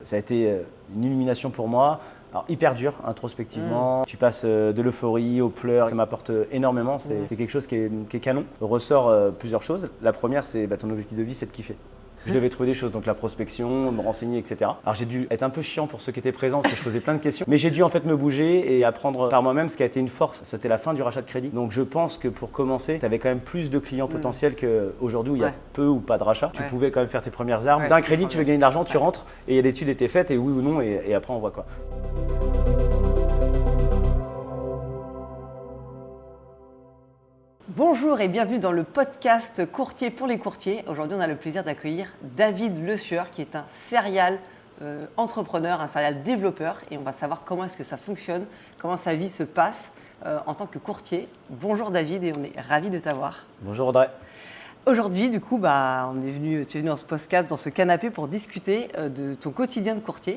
Ça a été une illumination pour moi. Alors, hyper dur, introspectivement. Tu passes de l'euphorie aux pleurs. Ça m'apporte énormément. C'est quelque chose qui est canon. Ressort plusieurs choses. La première, c'est ton objectif de vie, c'est de kiffer. Je devais trouver des choses, donc la prospection, me renseigner, etc. Alors j'ai dû être un peu chiant pour ceux qui étaient présents parce que je posais plein de questions. Mais j'ai dû en fait me bouger et apprendre par moi-même, ce qui a été une force. C'était la fin du rachat de crédit. Donc je pense que pour commencer, tu avais quand même plus de clients potentiels qu'aujourd'hui où il y a peu ou pas de rachat. Tu pouvais quand même faire tes premières armes. D'un crédit, tu veux gagner de l'argent, tu rentres et l'étude était faite et oui ou non et après on voit quoi. Bonjour et bienvenue dans le podcast Courtier pour les courtiers. Aujourd'hui, on a le plaisir d'accueillir David Le Sueur qui est un serial entrepreneur, un serial développeur et on va savoir comment est-ce que ça fonctionne, comment sa vie se passe en tant que courtier. Bonjour David et on est ravis de t'avoir. Bonjour Audrey. Aujourd'hui, du coup, tu es venu dans ce podcast, dans ce canapé pour discuter de ton quotidien de courtier.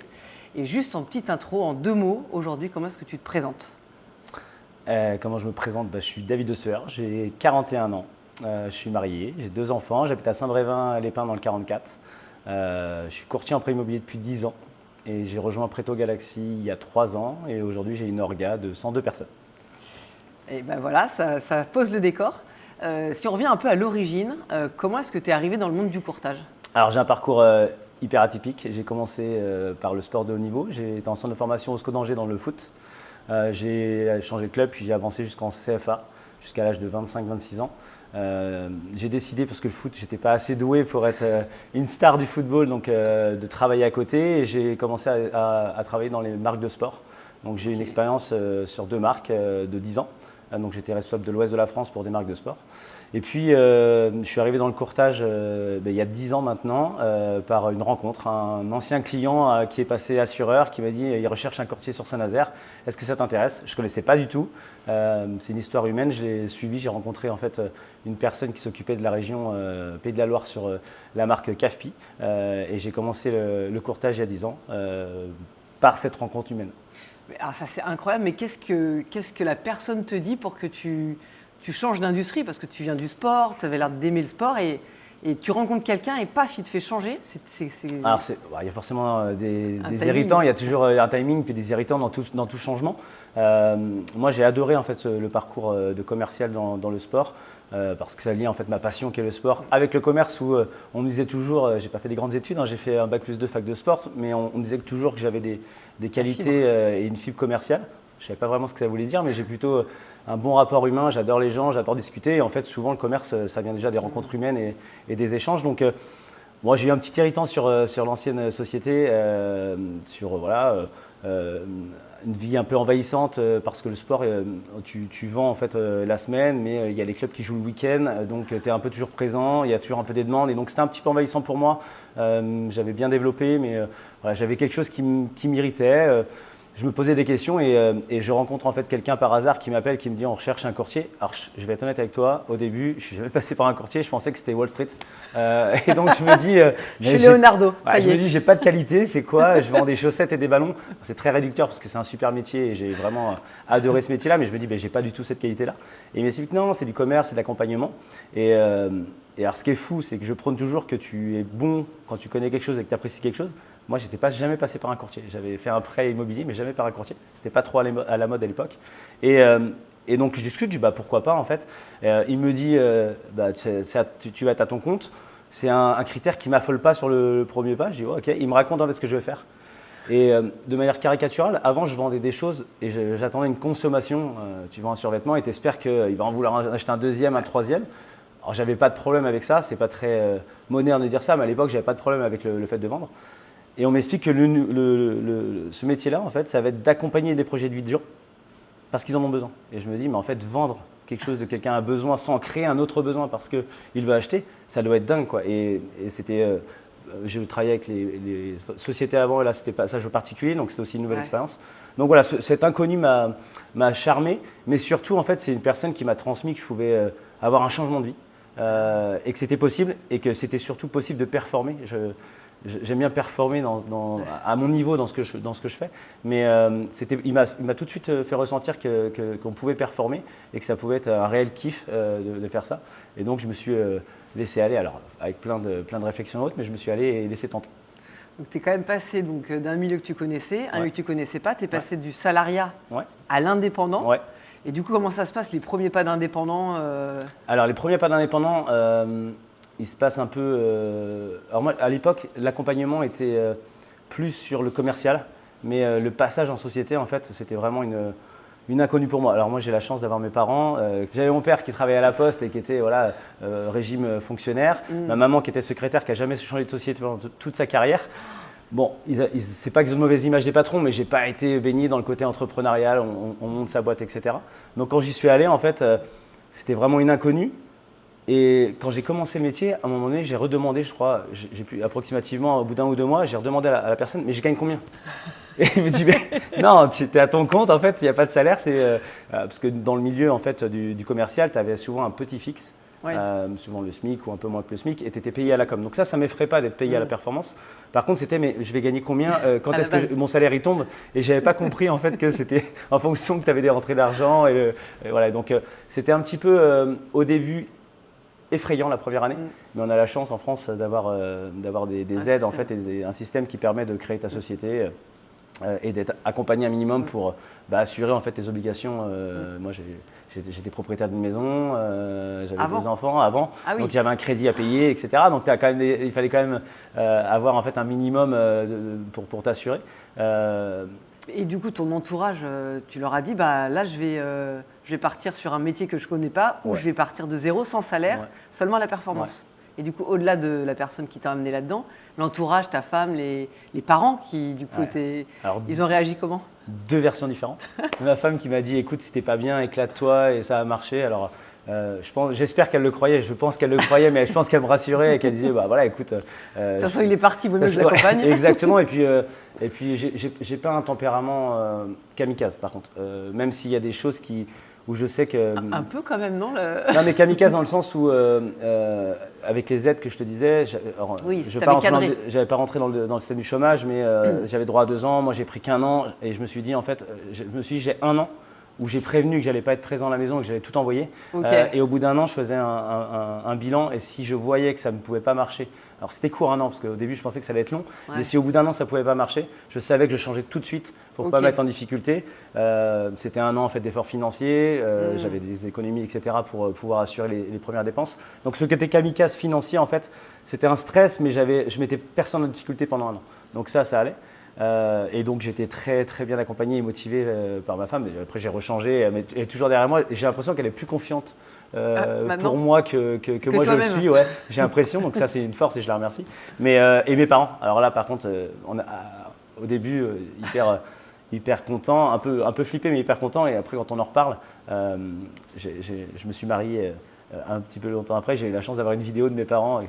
Et juste en petite intro, en 2 mots, aujourd'hui, comment est-ce que tu te présentes ? Comment je me présente ? Je suis David Le Sueur, j'ai 41 ans, je suis marié, j'ai 2 enfants, j'habite à Saint-Brévin-les-Pins dans le 44. Je suis courtier en prêt immobilier depuis 10 ans et j'ai rejoint Préto Galaxy il y a 3 ans et aujourd'hui j'ai une orga de 102 personnes. Et voilà, ça pose le décor. Si on revient un peu à l'origine, comment est-ce que tu es arrivé dans le monde du courtage ? Alors j'ai un parcours hyper atypique, j'ai commencé par le sport de haut niveau, j'ai été en centre de formation au SCO d'Angers dans le foot. J'ai changé de club, puis j'ai avancé jusqu'en CFA, jusqu'à l'âge de 25-26 ans. J'ai décidé, parce que le foot, j'étais pas assez doué pour être une star du football, donc de travailler à côté. Et j'ai commencé à travailler dans les marques de sport. Donc j'ai une expérience sur 2 marques de 10 ans. Donc j'étais responsable de l'Ouest de la France pour des marques de sport. Et puis je suis arrivé dans le courtage il y a 10 ans maintenant par une rencontre. Un ancien client qui est passé assureur qui m'a dit il recherche un courtier sur Saint-Nazaire. Est-ce que ça t'intéresse ? Je ne connaissais pas du tout. C'est une histoire humaine. Je l'ai suivi. J'ai rencontré en fait une personne qui s'occupait de la région Pays de la Loire sur la marque CAFPI. Et j'ai commencé le courtage il y a 10 ans par cette rencontre humaine. Alors ça c'est incroyable, mais qu'est-ce que la personne te dit pour que tu changes d'industrie ? Parce que tu viens du sport, tu avais l'air d'aimer le sport et tu rencontres quelqu'un et paf, il te fait changer. Alors il y a forcément des irritants, il y a toujours un timing puis des irritants dans tout changement. Moi j'ai adoré en fait le parcours de commercial dans le sport. Parce que ça lie en fait ma passion qui est le sport avec le commerce où on me disait toujours, j'ai pas fait des grandes études, j'ai fait un bac+2 fac de sport, mais on me disait toujours que j'avais des qualités et une fibre commerciale. Je savais pas vraiment ce que ça voulait dire, mais j'ai plutôt un bon rapport humain, j'adore les gens, j'adore discuter. Et en fait, souvent le commerce, ça vient déjà des rencontres humaines et des échanges. Donc moi j'ai eu un petit irritant sur l'ancienne société, une vie un peu envahissante parce que le sport, tu vends en fait la semaine, mais il y a les clubs qui jouent le week-end, donc tu es un peu toujours présent, il y a toujours un peu des demandes et donc c'était un petit peu envahissant pour moi. J'avais bien développé, mais j'avais quelque chose qui m'irritait. Je me posais des questions et je rencontre en fait quelqu'un par hasard qui m'appelle, qui me dit on recherche un courtier. Alors je vais être honnête avec toi, au début je suis jamais passé par un courtier, je pensais que c'était Wall Street. Et donc je me dis, je suis Leonardo. Je me dis j'ai pas de qualité, c'est quoi ? Je vends des chaussettes et des ballons. C'est très réducteur parce que c'est un super métier et j'ai vraiment adoré ce métier-là, mais je me dis j'ai pas du tout cette qualité-là. Et il m'explique non, c'est du commerce, c'est de l'accompagnement. Et alors ce qui est fou, c'est que je prône toujours que tu es bon quand tu connais quelque chose et que tu apprécies quelque chose. Moi, je n'étais jamais passé par un courtier. J'avais fait un prêt immobilier, mais jamais par un courtier. C'était pas trop à la mode à l'époque. Et donc, je discute, je dis pourquoi pas en fait. Il me dit tu vas être à ton compte. C'est un critère qui m'affole pas sur le premier pas. Je dis ok. Il me raconte en fait ce que je vais faire. Et de manière caricaturale, avant, je vendais des choses et j'attendais une consommation. Tu vends un survêtement et tu espères qu'il va en vouloir acheter un deuxième, un troisième. Alors, j'avais pas de problème avec ça. C'est pas très moderne de dire ça, mais à l'époque, j'avais pas de problème avec le fait de vendre. Et on m'explique que ce métier-là, en fait, ça va être d'accompagner des projets de vie de gens parce qu'ils en ont besoin. Et je me dis, mais en fait, vendre quelque chose de quelqu'un a besoin sans créer un autre besoin parce qu'il veut acheter, ça doit être dingue, quoi. Et c'était, je travaillais avec les sociétés avant et là, c'était passage au particulier, donc c'était aussi une nouvelle expérience. Donc voilà, cet inconnu m'a charmé, mais surtout, en fait, c'est une personne qui m'a transmis que je pouvais avoir un changement de vie et que c'était possible et que c'était surtout possible de performer. J'aime bien performer à mon niveau dans ce que je fais, mais il m'a tout de suite fait ressentir qu'on pouvait performer et que ça pouvait être un réel kiff de faire ça. Et donc je me suis laissé aller, alors avec plein de réflexions autres, mais je me suis allé et laissé tenter. Donc tu es quand même passé d'un milieu que tu connaissais, un Ouais. milieu que tu connaissais pas, tu es passé du salariat Ouais. à l'indépendant. Ouais. Et du coup, comment ça se passe, les premiers pas d'indépendant Alors, les premiers pas d'indépendant, ils se passent un peu. Alors, moi, à l'époque, l'accompagnement était plus sur le commercial, mais le passage en société, en fait, c'était vraiment une inconnue pour moi. Alors, moi, j'ai la chance d'avoir mes parents. J'avais mon père qui travaillait à la Poste et qui était voilà, régime fonctionnaire. Ma maman qui était secrétaire, qui n'a jamais changé de société pendant toute sa carrière. Bon, c'est pas qu'ils ont une mauvaise image des patrons, mais j'ai pas été baigné dans le côté entrepreneurial, on monte sa boîte, etc. Donc quand j'y suis allé, en fait, c'était vraiment une inconnue. Et quand j'ai commencé le métier, à un moment donné, j'ai redemandé, je crois, j'ai pu approximativement au bout d'un ou 2 mois, j'ai redemandé à la personne, mais je gagne combien? Et il me dit, mais non, tu es à ton compte, en fait, il n'y a pas de salaire. Parce que dans le milieu en fait, du commercial, tu avais souvent un petit fixe. Ouais. Souvent le SMIC ou un peu moins que le SMIC, et tu étais payé à la com. Donc ça ne m'effraie pas d'être payé à la performance. Par contre, c'était, mais je vais gagner combien quand est-ce que mon salaire il tombe? Et je n'avais pas compris en fait que c'était en fonction que tu avais des rentrées d'argent. Et voilà, donc c'était un petit peu au début effrayant la première année, mais on a la chance en France d'avoir des aides en fait, et un système qui permet de créer ta société. Et d'être accompagné un minimum pour assurer en fait tes obligations. Moi, j'étais propriétaire d'une maison, j'avais 2 enfants avant, donc j'avais un crédit à payer, etc. Donc il fallait quand même avoir en fait un minimum pour t'assurer. Et du coup, ton entourage, tu leur as dit, là, je vais partir sur un métier que je ne connais pas, ou je vais partir de zéro, sans salaire, seulement à la performance. Et du coup, au-delà de la personne qui t'a amené là-dedans, l'entourage, ta femme, les parents qui, du coup, ils ont réagi comment? 2 versions différentes. Ma femme qui m'a dit, écoute, si t'es pas bien, éclate-toi, et ça a marché. Alors, j'espère qu'elle le croyait, je pense qu'elle le croyait, mais je pense qu'elle me rassurait et qu'elle disait, voilà, écoute. De toute façon, il est parti, vaut mieux que je l'accompagne. Exactement, et puis j'ai pas un tempérament kamikaze, par contre. Même s'il y a des choses où je sais que… Un peu quand même, non Non, mais kamikaze dans le sens où, avec les aides que je te disais, j'avais pas rentré dans le système du chômage, mais j'avais droit à 2 ans. Moi, j'ai pris qu'1 an et je me suis dit, en fait, j'ai 1 an où j'ai prévenu que j'allais pas être présent à la maison et que j'allais tout envoyer. Et au bout d'1 an, je faisais un bilan, et si je voyais que ça ne pouvait pas marcher, alors c'était court 1 an, parce qu'au début je pensais que ça allait être long, mais si au bout d'1 an ça ne pouvait pas marcher, je savais que je changeais tout de suite pour ne pas mettre en difficulté. C'était 1 an en fait, d'efforts financiers, j'avais des économies, etc. pour pouvoir assurer les premières dépenses. Donc ce côté kamikaze financier, en fait, c'était un stress, mais je mettais personne en difficulté pendant 1 an. Donc ça allait. Et donc j'étais très très bien accompagné et motivé par ma femme. Et après j'ai rechangé, elle est toujours derrière moi et j'ai l'impression qu'elle est plus confiante pour moi que moi je le suis. Ouais, j'ai l'impression, donc ça c'est une force et je la remercie. Et mes parents, alors là par contre, au début hyper content, un peu flippé mais hyper content, et après quand on en reparle, je me suis marié un petit peu longtemps après, j'ai eu la chance d'avoir une vidéo de mes parents.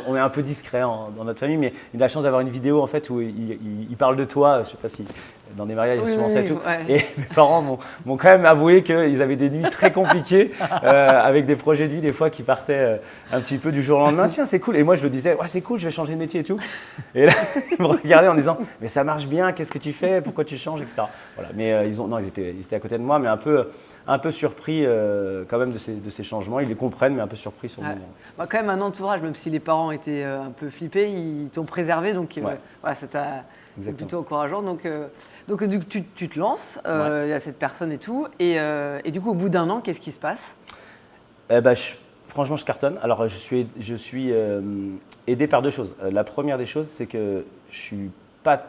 On est un peu discret dans notre famille, mais il a la chance d'avoir une vidéo en fait où il parle de toi. Je ne sais pas si dans des mariages ils souvent ça et tout. Et mes parents m'ont quand même avoué qu'ils avaient des nuits très compliquées avec des projets de vie des fois qui partaient un petit peu du jour au lendemain. Tiens, c'est cool. Et moi je le disais, ouais, c'est cool, je vais changer de métier et tout. Et là ils me regardaient en disant, mais ça marche bien, qu'est-ce que tu fais, pourquoi tu changes, etc. Voilà. Mais ils étaient à côté de moi, mais un peu surpris quand même de ces changements. Ils les comprennent, mais un peu surpris sur le moment. Quand même un entourage, même si les parents étaient un peu flippés, ils t'ont préservé, donc voilà, ça t'a plutôt encourageant. Donc tu te lances, il y a cette personne et tout, et du coup au bout d'1 an, qu'est-ce qui se passe? Franchement, je cartonne. Alors je suis aidé par 2 choses. La première des choses, c'est que je suis pas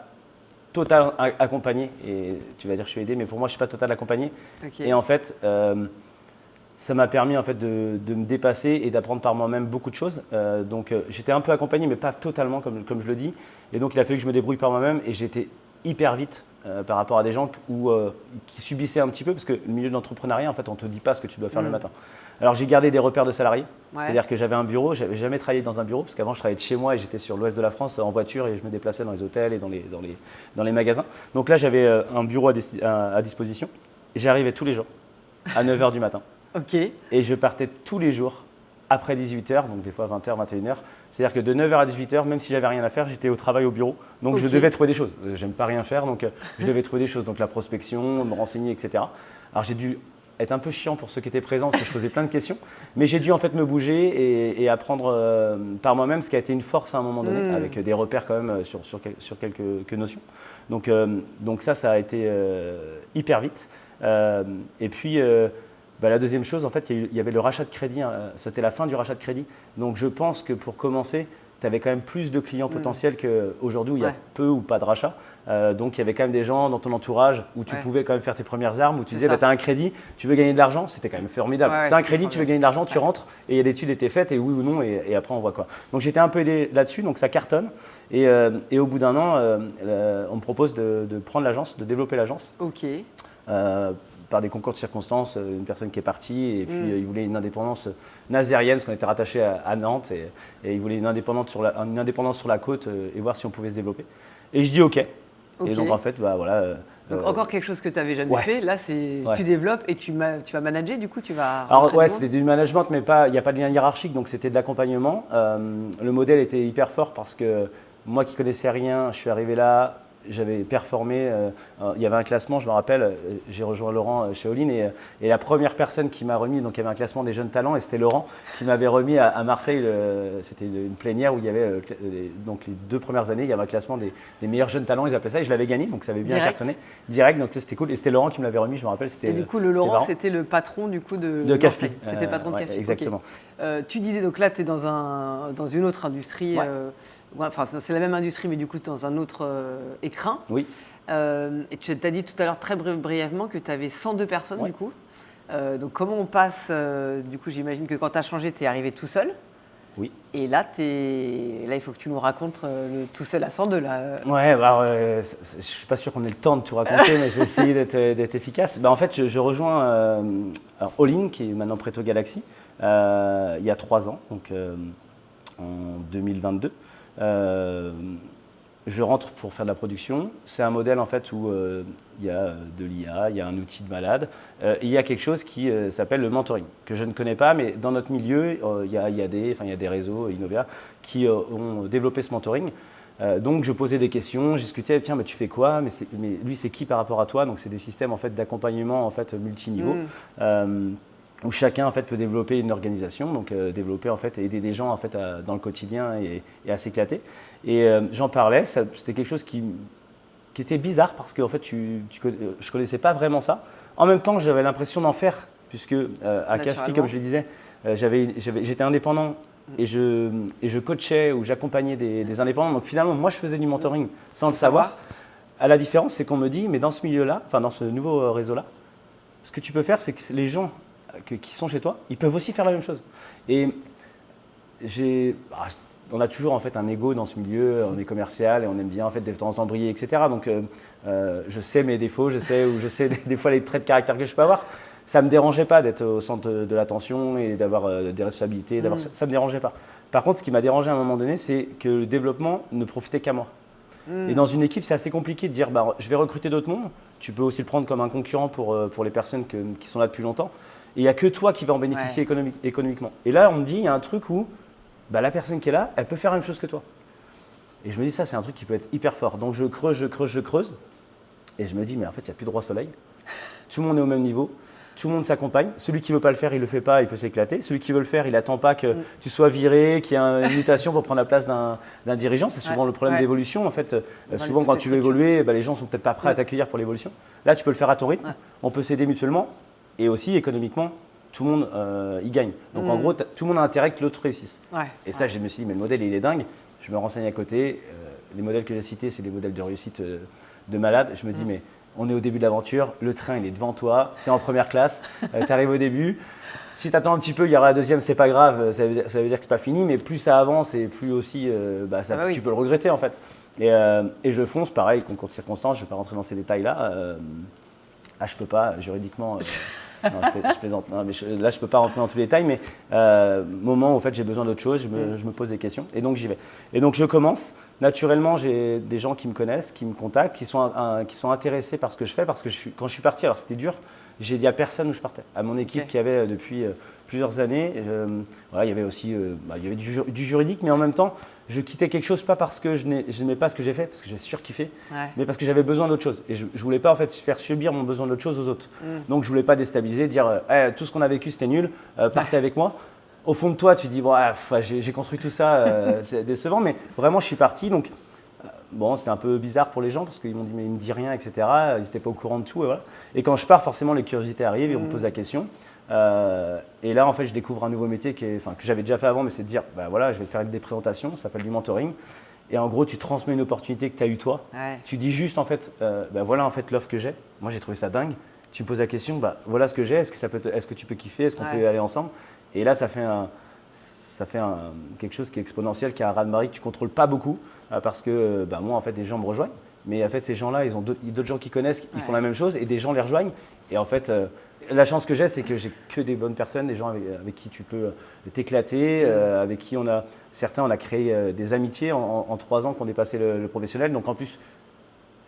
total accompagné, et tu vas dire que je suis aidé, mais pour moi je suis pas total accompagné. Et en fait ça m'a permis en fait de me dépasser et d'apprendre par moi-même beaucoup de choses. Donc j'étais un peu accompagné, mais pas totalement comme je le dis, et donc il a fallu que je me débrouille par moi-même, et j'ai été hyper vite par rapport à des gens qui subissaient un petit peu, parce que le milieu de l'entrepreneuriat, en fait, on ne te dit pas ce que tu dois faire le matin. Alors j'ai gardé des repères de salariés, c'est-à-dire que j'avais un bureau, je n'avais jamais travaillé dans un bureau, parce qu'avant je travaillais de chez moi et j'étais sur l'ouest de la France en voiture, et je me déplaçais dans les hôtels et dans les magasins. Donc là j'avais un bureau à disposition, et j'arrivais tous les jours à 9h du matin. Et je partais tous les jours après 18h, donc des fois 20h, 21h. C'est-à-dire que de 9h à 18h, même si j'avais rien à faire, j'étais au travail au bureau. Donc je devais trouver des choses. J'aime pas rien faire, donc je devais trouver des choses. Donc la prospection, me renseigner, etc. Alors j'ai dû être un peu chiant pour ceux qui étaient présents parce que je posais plein de questions. Mais j'ai dû en fait me bouger et apprendre par moi-même, ce qui a été une force à un moment donné, avec des repères quand même sur quelques notions. Donc ça a été hyper vite. Et puis la deuxième chose, en fait, il y avait le rachat de crédit. C'était la fin du rachat de crédit. Donc je pense que pour commencer, tu avais quand même plus de clients potentiels qu'aujourd'hui où il y a peu ou pas de rachat. Donc il y avait quand même des gens dans ton entourage où tu pouvais quand même faire tes premières armes, où tu disais tu as un crédit, tu veux gagner de l'argent, c'était quand même formidable. Tu as un crédit, tu veux gagner de l'argent, tu rentres et l'étude était faite et oui ou non et après on voit quoi. Donc j'étais un peu aidé là-dessus, donc ça cartonne. Et au bout d'un an, on me propose de prendre l'agence, de développer l'agence. Ok. Par des concours de circonstances, une personne qui est partie et puis il voulait une indépendance nazérienne parce qu'on était rattaché à Nantes et il voulait une indépendance sur la côte et voir si on pouvait se développer. Et je dis OK. Et donc en fait, voilà. Donc encore quelque chose que tu n'avais jamais fait. Là, tu développes et tu vas manager, du coup, tu vas… Alors c'était du management, mais il n'y a pas de lien hiérarchique, donc c'était de l'accompagnement. Le modèle était hyper fort parce que moi qui connaissais rien, je suis arrivé là. J'avais performé, il y avait un classement, je me rappelle, j'ai rejoint Laurent chez All-in et la première personne qui m'a remis, donc il y avait un classement des jeunes talents et c'était Laurent qui m'avait remis à Marseille, c'était une plénière où il y avait, donc les 2 premières années, il y avait un classement des meilleurs jeunes talents, ils appelaient ça, et je l'avais gagné, donc ça avait bien cartonné, direct, donc c'était cool, et c'était Laurent qui me l'avait remis, je me rappelle. Et du coup, le Laurent, c'était le patron du coup de Café. C'était le patron de Café. Exactement. Okay. Tu disais, donc là, tu es dans une autre industrie, enfin c'est la même industrie, mais du coup dans un autre écrin. Oui. Et tu as dit tout à l'heure très brièvement que tu avais 102 personnes du coup. Donc comment on passe, du coup j'imagine que quand tu as changé, tu es arrivé tout seul. Oui. Et là, il faut que tu nous racontes le tout seul à 102 là. Ouais, je ne suis pas sûr qu'on ait le temps de tout raconter, mais je vais essayer d'être efficace. En fait, je rejoins All-in, qui est maintenant Preto Galaxy, il y a 3 ans, donc en 2022. Je rentre pour faire de la production. C'est un modèle en fait où il y a de l'IA, il y a un outil de malade, et il y a quelque chose qui s'appelle le mentoring, que je ne connais pas, mais dans notre milieu, il y a des réseaux, Innovia, qui ont développé ce mentoring. Donc je posais des questions, je discutais, tiens, mais tu fais quoi, mais lui c'est qui par rapport à toi? Donc c'est des systèmes en fait d'accompagnement en fait multiniveau. Où chacun en fait peut développer une organisation, donc développer en fait, aider des gens en fait dans le quotidien et à s'éclater. Et j'en parlais, c'était quelque chose qui était bizarre parce que en fait je connaissais pas vraiment ça. En même temps, j'avais l'impression d'en faire puisque à Caspi, comme je le disais, j'étais indépendant et je coachais ou j'accompagnais des indépendants. Donc finalement, moi je faisais du mentoring sans le savoir. À la différence, c'est qu'on me dit, mais dans ce milieu-là, enfin dans ce nouveau réseau-là, ce que tu peux faire, c'est que les gens qui sont chez toi, ils peuvent aussi faire la même chose. Et on a toujours en fait un ego dans ce milieu, on est commercial et on aime bien en fait de temps en temps briller, etc. Donc je sais mes défauts, je sais des fois les traits de caractère que je peux avoir. Ça me dérangeait pas d'être au centre de l'attention et d'avoir des responsabilités, ça me dérangeait pas. Par contre, ce qui m'a dérangé à un moment donné, c'est que le développement ne profitait qu'à moi. Et dans une équipe, c'est assez compliqué de dire je vais recruter d'autres mondes. Tu peux aussi le prendre comme un concurrent pour les personnes qui sont là depuis longtemps. Et il n'y a que toi qui vas en bénéficier économiquement. Et là, on me dit, il y a un truc où la personne qui est là, elle peut faire la même chose que toi. Et je me dis, ça, c'est un truc qui peut être hyper fort. Donc, je creuse. Et je me dis, mais en fait, il n'y a plus de roi soleil. Tout le monde est au même niveau. Tout le monde s'accompagne. Celui qui ne veut pas le faire, il ne le fait pas, il peut s'éclater. Celui qui veut le faire, il n'attend pas que tu sois viré, qu'il y ait une mutation pour prendre la place d'un dirigeant. C'est souvent le problème d'évolution. En fait, souvent, quand tu veux évoluer, les gens ne sont peut-être pas prêts à t'accueillir pour l'évolution. Là, tu peux le faire à ton rythme. On peut s'aider mutuellement. Et aussi, économiquement, tout le monde y gagne. Donc, en gros, tout le monde a intérêt que l'autre réussisse. Et ça, je me suis dit, mais le modèle, il est dingue. Je me renseigne à côté. Les modèles que j'ai cités, c'est des modèles de réussite de malade. Je me dis, mais on est au début de l'aventure. Le train, il est devant toi. Tu es en première classe. Tu arrives au début. Si tu attends un petit peu, il y aura la deuxième, c'est pas grave. Ça veut dire que c'est pas fini. Mais plus ça avance et plus aussi, tu peux le regretter, en fait. Et je fonce, pareil, concours de circonstances. Je ne vais pas rentrer dans ces détails-là. Je peux pas, juridiquement… non, je plaisante. Non, mais là, je ne peux pas rentrer dans tous les détails, mais moment où en fait, j'ai besoin d'autre chose, je me pose des questions et donc j'y vais. Et donc je commence. Naturellement, j'ai des gens qui me connaissent, qui me contactent, qui sont intéressés par ce que je fais parce que quand je suis parti, alors c'était dur, j'ai dit à personne où je partais. À mon équipe qui avait depuis plusieurs années, il y avait aussi il y avait du juridique, mais en même temps, je quittais quelque chose pas parce que je n'aimais pas ce que j'ai fait, parce que j'ai surkiffé, mais parce que j'avais besoin d'autre chose. Et je ne voulais pas en fait faire subir mon besoin d'autre chose aux autres. Donc je ne voulais pas déstabiliser culpabiliser, dire tout ce qu'on a vécu c'était nul, partez avec moi. Au fond de toi, tu dis bon, j'ai construit tout ça, c'est décevant, mais vraiment je suis parti. Donc bon, c'était un peu bizarre pour les gens parce qu'ils m'ont dit mais il me dit rien, etc. Ils n'étaient pas au courant de tout. Et, voilà. Et quand je pars, forcément les curiosités arrivent et on me pose la question. Et là, en fait, je découvre un nouveau métier que j'avais déjà fait avant, mais c'est de dire voilà, je vais te faire des présentations, ça s'appelle du mentoring. Et en gros, tu transmets une opportunité que tu as eue toi. Ouais. Tu dis juste en fait, voilà en fait l'offre que j'ai. Moi, j'ai trouvé ça dingue. Tu me poses la question, voilà ce que j'ai. Est-ce que tu peux kiffer? Est-ce qu'on peut aller ensemble? Et là, ça fait quelque chose qui est exponentiel, qui est un raz-de-marée que tu ne contrôles pas beaucoup parce que moi, en fait, des gens me rejoignent. Mais en fait, ces gens-là, ils ont d'autres gens qui connaissent, ils font la même chose et des gens les rejoignent. Et en fait, la chance que j'ai, c'est que j'ai que des bonnes personnes, des gens avec qui tu peux t'éclater, avec qui certains, on a créé des amitiés en 3 ans qu'on dépassé le professionnel. Donc en plus,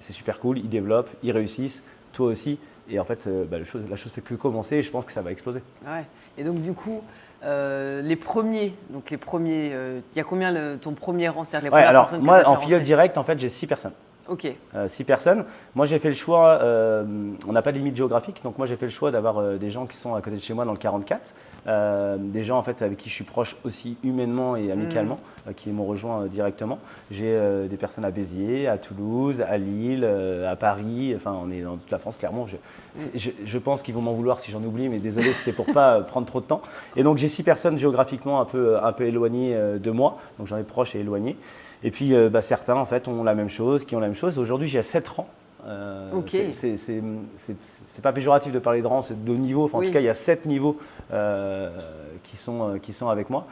c'est super cool, ils développent, ils réussissent, toi aussi. Et en fait, la chose fait que commencer et je pense que ça va exploser. Ouais. Et donc du coup, les premiers, il y a combien ton premier rang, c'est-à-dire les premières personnes que moi, en filiale directe, en fait, j'ai 6 personnes. Ok. 6 personnes. Moi, j'ai fait le choix, on n'a pas de limite géographique, donc moi, j'ai fait le choix d'avoir des gens qui sont à côté de chez moi dans le 44, des gens en fait avec qui je suis proche aussi humainement et amicalement, qui m'ont rejoint directement. J'ai des personnes à Béziers, à Toulouse, à Lille, à Paris, enfin, on est dans toute la France, clairement. Je pense qu'ils vont m'en vouloir si j'en oublie, mais désolé, c'était pour pas prendre trop de temps. Et donc, j'ai 6 personnes géographiquement un peu éloignées de moi, donc j'en ai proches et éloignés. Et puis certains en fait ont la même chose, qui ont la même chose. Aujourd'hui j'ai 7 rangs. Okay. C'est pas péjoratif de parler de rangs, c'est de haut niveau. Enfin, en tout cas il y a 7 niveaux qui sont avec moi.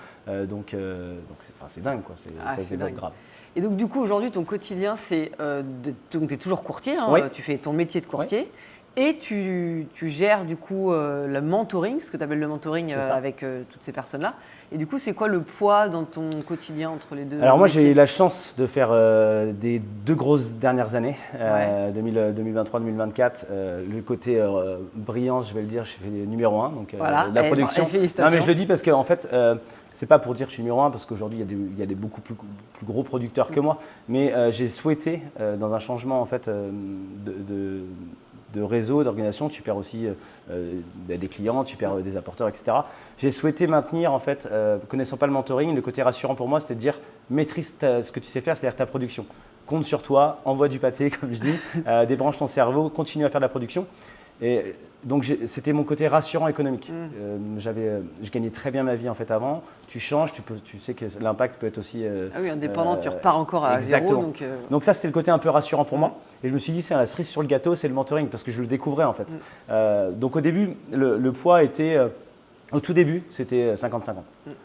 Donc c'est dingue quoi. Ça se développe grave. Et donc du coup aujourd'hui ton quotidien c'est donc tu es toujours courtier, hein, oui. Tu fais ton métier de courtier. Oui. Et tu gères du coup le mentoring, ce que tu appelles le mentoring avec toutes ces personnes-là. Et du coup, c'est quoi le poids dans ton quotidien entre les deux? Alors moi, j'ai eu la chance de faire des 2 grosses dernières années, 2023-2024. Le côté brillance, je vais le dire, je fais numéro 1, donc la production. Non, mais je le dis parce qu'en fait, c'est pas pour dire que je suis numéro 1, parce qu'aujourd'hui, il y a des beaucoup plus gros producteurs que moi. Mais j'ai souhaité, dans un changement en fait de réseau, d'organisation, tu perds aussi des clients, tu perds des apporteurs, etc. J'ai souhaité maintenir, en fait, connaissant pas le mentoring, le côté rassurant pour moi, c'était de dire maîtrise ce que tu sais faire, c'est-à-dire ta production. Compte sur toi, envoie du pâté, comme je dis, débranche ton cerveau, continue à faire de la production. Et donc c'était mon côté rassurant économique. Je gagnais très bien ma vie en fait avant. Tu changes, tu sais que l'impact peut être aussi. Ah oui, indépendant, tu repars encore à exactement. Zéro. Donc ça c'était le côté un peu rassurant pour moi. Et je me suis dit c'est la cerise sur le gâteau, c'est le mentoring parce que je le découvrais en fait. Donc au début le poids était au tout début, c'était 50-50.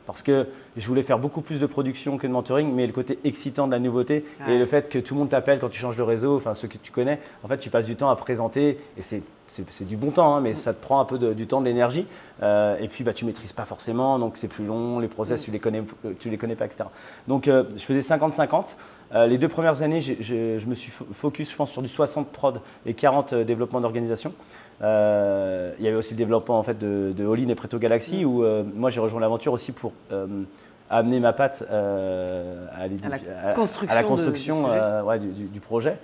Parce que je voulais faire beaucoup plus de production que de mentoring, mais le côté excitant de la nouveauté et le fait que tout le monde t'appelle quand tu changes de réseau, enfin ceux que tu connais, en fait tu passes du temps à présenter et c'est du bon temps, hein, mais ça te prend un peu du temps, de l'énergie. Et puis tu ne maîtrises pas forcément, donc c'est plus long, les process tu les connais pas, etc. Donc je faisais 50-50. Les 2 premières années, je me suis focus, je pense, sur du 60 prod et 40 développement d'organisation. Il y avait aussi le développement en fait, de All-in et Preto Galaxy où moi j'ai rejoint l'aventure aussi pour amener ma patte à la construction du projet.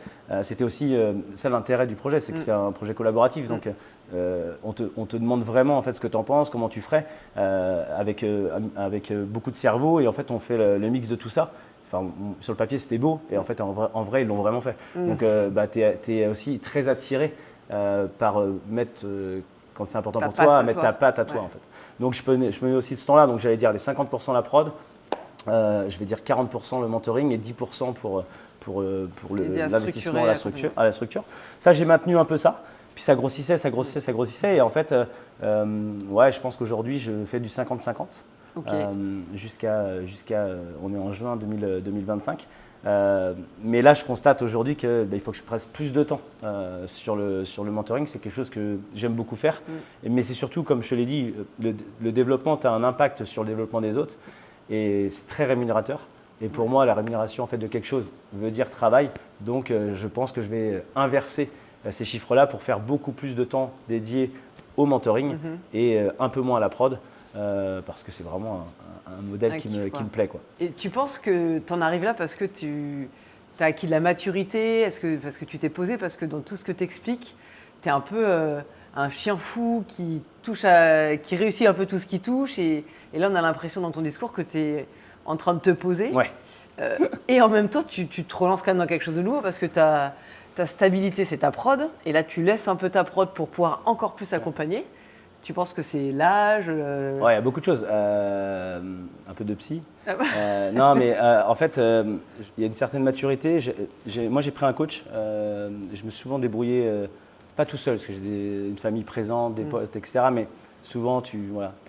C'était aussi ça l'intérêt du projet, c'est que c'est un projet collaboratif. Donc on te demande vraiment en fait, ce que tu en penses, comment tu ferais avec beaucoup de cerveau et en fait on fait le mix de tout ça. Enfin, sur le papier c'était beau et en fait en vrai ils l'ont vraiment fait. Donc tu es aussi très attiré par mettre, quand c'est important pour toi, mettre ta patte à toi en fait. Donc je me mets aussi de ce temps-là, donc j'allais dire les 50% la prod, je vais dire 40% le mentoring et 10% pour l'investissement à la structure. Ça j'ai maintenu un peu ça, puis ça grossissait et en fait je pense qu'aujourd'hui je fais du 50-50 jusqu'à on est en juin 2025. Mais là, je constate aujourd'hui qu'il faut que je presse plus de temps sur le mentoring. C'est quelque chose que j'aime beaucoup faire. Mais c'est surtout, comme je te l'ai dit, le développement, tu as un impact sur le développement des autres. Et c'est très rémunérateur. Et pour moi, la rémunération en fait, de quelque chose veut dire travail. Donc, je pense que je vais inverser ces chiffres-là pour faire beaucoup plus de temps dédié au mentoring et un peu moins à la prod. Parce que c'est vraiment un modèle qui me plaît. Quoi. Et tu penses que tu en arrives là parce que tu as acquis de la maturité, parce que tu t'es posé, parce que dans tout ce que tu expliques, tu es un peu un chien fou qui réussit un peu tout ce qu'il touche. Et là, on a l'impression dans ton discours que tu es en train de te poser. Ouais. Et en même temps, tu te relances quand même dans quelque chose de nouveau parce que ta stabilité, c'est ta prod. Et là, tu laisses un peu ta prod pour pouvoir encore plus accompagner. Tu penses que c'est l'âge Ouais, il y a beaucoup de choses. Un peu de psy. Non, mais en fait, il y a une certaine maturité. Moi, j'ai pris un coach. Je me suis souvent débrouillé, pas tout seul, parce que j'ai une famille présente, des potes, etc. Mais souvent, t'es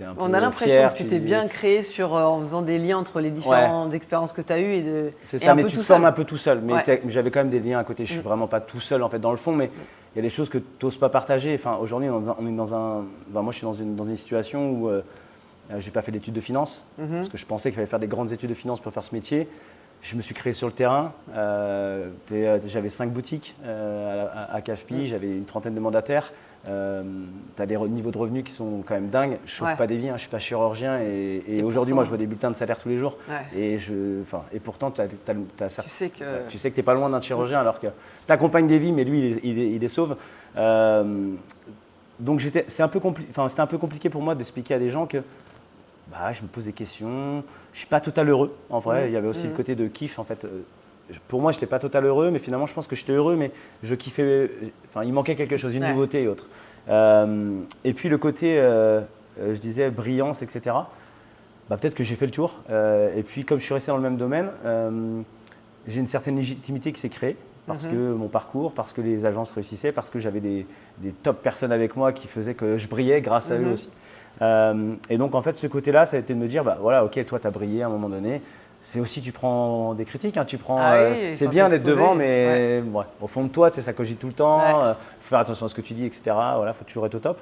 un peu On a l'impression fier, que tu t'es bien créé en faisant des liens entre les différentes expériences que tu as eues. C'est ça, mais tu te formes un peu tout seul. Mais Ouais. j'avais quand même des liens à côté. Je suis vraiment pas tout seul en fait dans le fond, mais il y a des choses que tu n'oses pas partager. Enfin, aujourd'hui, on est dans un. Moi, je suis dans une situation où j'ai pas fait d'études de finance parce que je pensais qu'il fallait faire des grandes études de finance pour faire ce métier. Je me suis créé sur le terrain. J'avais 5 boutiques à CAFPI, j'avais une trentaine de mandataires. Tu as des niveaux de revenus qui sont quand même dingues. Je chauffe pas des vies, je ne suis pas chirurgien. Et aujourd'hui, moi, je vois des bulletins de salaire tous les jours. Ouais. Et pourtant, tu sais que tu n'es pas loin d'un chirurgien alors que tu accompagnes des vies, mais lui, il les sauve. Donc, c'était un peu compliqué pour moi d'expliquer à des gens que je me pose des questions. Je ne suis pas total heureux, en vrai. Il y avait aussi le côté de kiff, en fait. Pour moi, je n'étais pas total heureux, mais finalement, je pense que j'étais heureux, mais je kiffais. Enfin, il manquait quelque chose, une nouveauté et autre. Et puis le côté, je disais, brillance, etc. Peut-être que j'ai fait le tour. Et puis, comme je suis resté dans le même domaine, j'ai une certaine légitimité qui s'est créée parce que mon parcours, parce que les agences réussissaient, parce que j'avais des top personnes avec moi qui faisaient que je brillais grâce à eux aussi. Et donc, en fait, ce côté-là, ça a été de me dire, voilà, ok, toi, tu as brillé à un moment donné. C'est aussi, tu prends des critiques, tu prends. C'est bien d'être devant, mais au fond de toi, ça cogite tout le temps. Faut faire attention à ce que tu dis, etc. Voilà, faut toujours être au top.